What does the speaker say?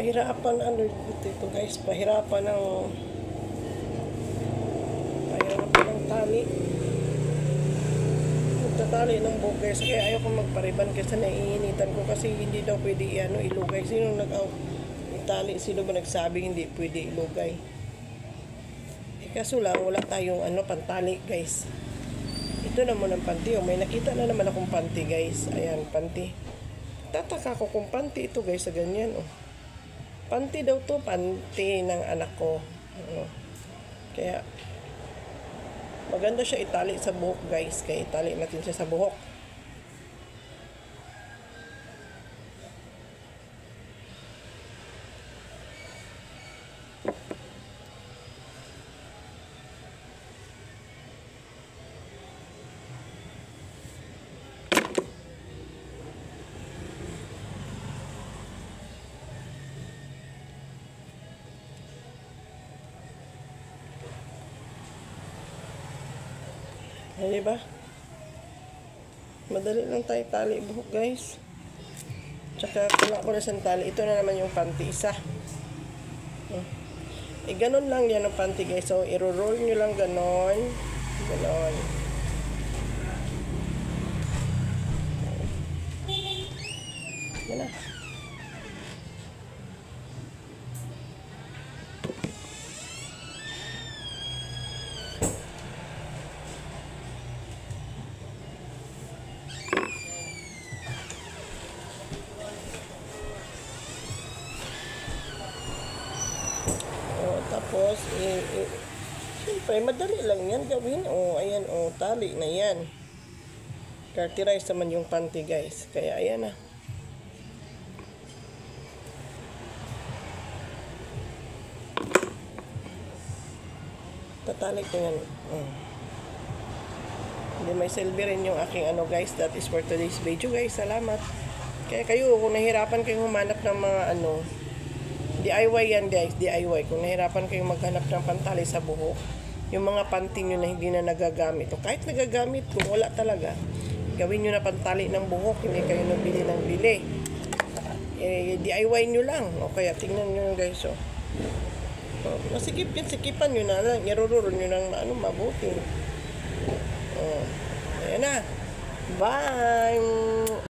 Pahirapan ito guys, pahirapan ng tali. Magtatali ng buhok guys, kaya ayaw ko magpariban kasi naiinitan ko kasi hindi daw pwede ilugay. Sino itali? Sino ba nagsabi hindi pwede ilugay? Kaso lang wala tayong pantali guys. Ito naman ang panty. May nakita na naman akong panty guys. Ayan, panty. Tataka ko kung panty ito guys sa ganyan. Panty daw to, panty ng anak ko. Kaya maganda siya itali sa buhok guys. Kaya itali natin siya sa buhok. Ay, diba? Madali lang tayo tali buhok guys. Tsaka wala ko na sa tali. Ito na naman yung panty isa. Ganon lang yan ang panty guys. So, iro-roll nyo lang ganon. Ganon. Yan na. Tapos, siyempre, madali lang yan gawin. Ayan, tali na yan. Carterize naman yung panty, guys. Kaya, ayan na. Tatali ko yan. Hindi may silbi rin yung aking guys. That is for today's video, guys. Salamat. Kaya kayo, kung nahirapan kayong humanap ng mga DIY yan guys, DIY. Kung nahirapan kayong maghanap ng pantali sa buhok, yung mga panty nyo na hindi na nagagamit, o kahit nagagamit, kung wala talaga, gawin nyo na pantali ng buhok, hindi kayo nabili ng bili. DIY nyo lang. O kaya, tingnan nyo guys, masikip yan, sikipan nyo na lang, irururo nyo ng mabuti. Ayan na. Bye!